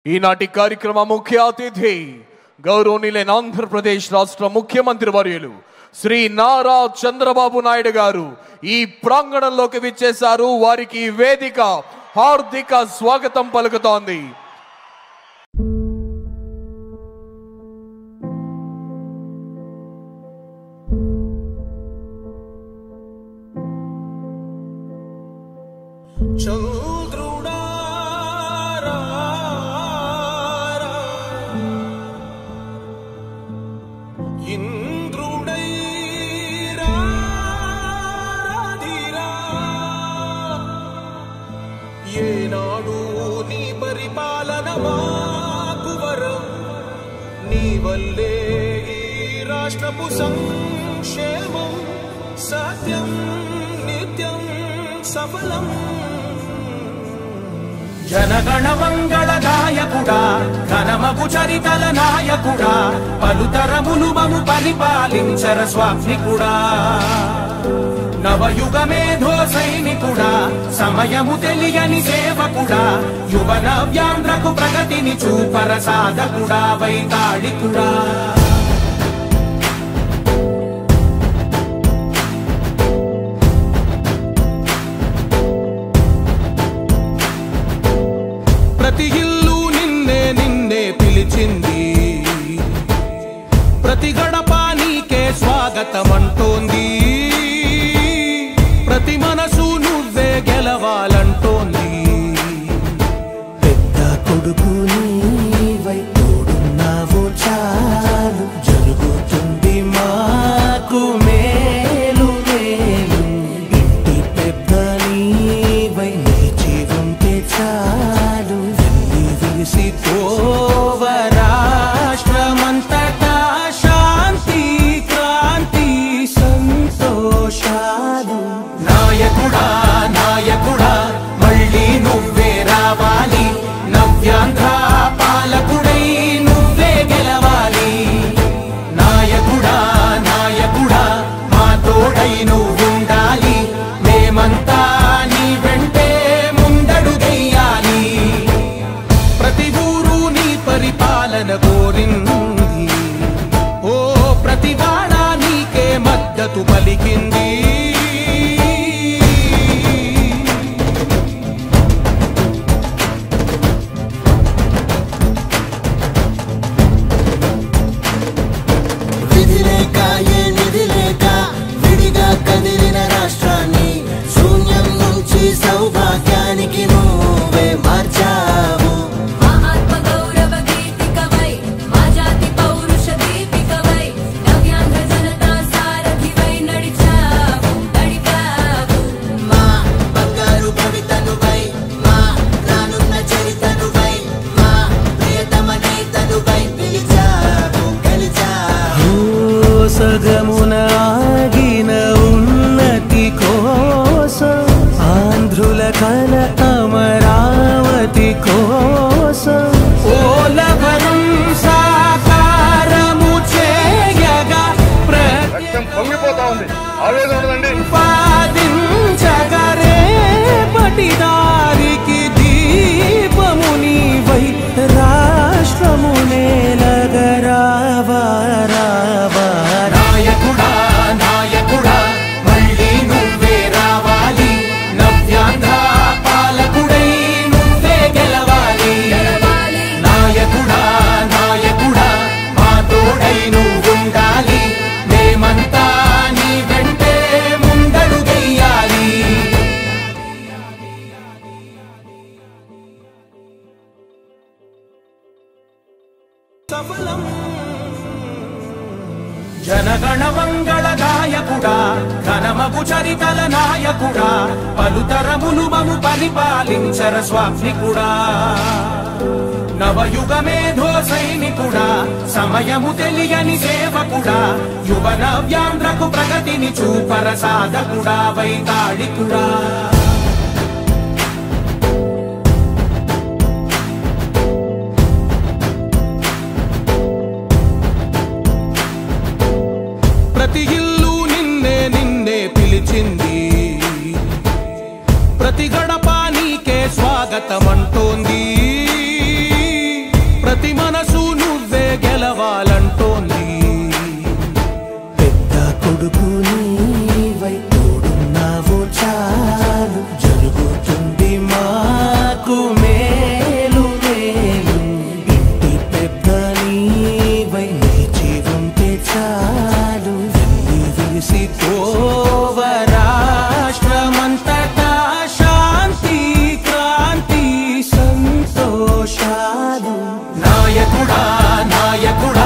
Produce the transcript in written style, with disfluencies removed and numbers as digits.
ఈనాటి కార్యక్రమ ముఖ్య అతిథి గౌరవనీయులైన ఆంధ్రప్రదేశ్ రాష్ట్ర ముఖ్యమంత్రి వర్యులు శ్రీ నారా చంద్రబాబు నాయుడు గారు ఈ ప్రాంగణంలోకి విచ్చేశారు. వారికి వేదిక హార్దిక స్వాగతం పలుకుతోంది. ఏనాడు నీ పరిపాలన మాకు వరం, నీ వల్లే ఈ రాష్ట్రపు సంక్షేమం సత్యం నిత్యం సఫలం. జనగణ మంగళ నాయకుడా, ఘనమగు చరితల నాయకుడా, పలుతరములు మము పరిపాలించర స్వామికుడా. నవయుగ మేధో సైనికుడా, సమయము తెలియని సేవకుడా, యువ నవ్యాంధ్రకు ప్రగతిని చూపర సాధకుడా, వైతాళికుడా. ప్రతి ఇల్లు నిన్నే నిన్నే పిలిచింది, ప్రతి గడప నీకే స్వాగతమంటోంది, ప్రతి మనసు నువ్వే గెలవాలంటోంది. పెద్ద కొడుకు నీవై తోడున్నావు చాలు, జరుగుతుంది మాకు మేలు మేలు. ఇంటి పెద్ద నీవై నిలిచి ఉంటే చాలు, వెళ్ళి విసి పోవ రాష్ట్రమంతటా శాంతి క్రాంతి సంతోషాలు. నాయకుడా నాయకుడా మళ్ళీ నువ్వే రావాలి, నవ్యాంధ్ర పాలకుడై నువ్వే గెలవాలి. నాయకుడా నాయకుడా మా తోడై నువ్వుండాలి, మేమంతా నీ వెంటే ముందడుగెయ్యాలి. ప్రతి ఊరు నీ పరిపాలన కోరింది, ఓ ప్రతి వాడ నీకే మద్దతు పలికింది. కదిలిన రాష్ట్రాన్ని శూన్యం నుంచి సౌభాగ్యానికి నువ్వే మార్చావు. మా ఆత్మ గౌరవ గీతికవై, మా జాతి పౌరుష దీపికవై, నవ్యాంధ్ర జనతా సారథివై నడిచావు నడిపావు. మా బంగారు భవితనువై, మా రానున్న చరితనువై, మా ప్రియతమ నేతనువై పిలిచావు గెలిచావు. సగమున ఆగిన ఉన్నతి కోసం, ఆంధ్రుల కల అమరావతి కోసం, పోలవరం సాకారము చేయగా పొంగిపోతా ఉంది, ఆవేదన ఉందండి. పాదించగరే పటిదారికి దీపము నీవై, రాష్ట్రము నేలగరావా రావా. నాయకుడా నాయకుడా మళ్ళీ నువ్వే రావాలి, నవ్యాంధ్ర పాలకుడై నువ్వే గెలవాలి. నాయకుడా నాయకుడా మా తోడై నువ్వుండాలి, మేమంతా నీ వెంటే ముందడుగెయ్యాలి. సఫలం జనగణ మంగళ నాయకుడా, ఘనమగు చరితల నాయకుడా, పలుతరములు మము పరిపాలించర స్వామికుడా. నవయుగ మేధో సైనికుడా, సమయము తెలియని సేవకుడా, యువ నవ్యాంధ్రకు ప్రగతిని చూపర సాధకుడా, వైతాళికుడా. ప్రతి ఇల్లు నిన్నే నిన్నే పిలిచింది, ప్రతి గడప నీకే స్వాగతమంటోంది, నాయకుడా నాయకుడా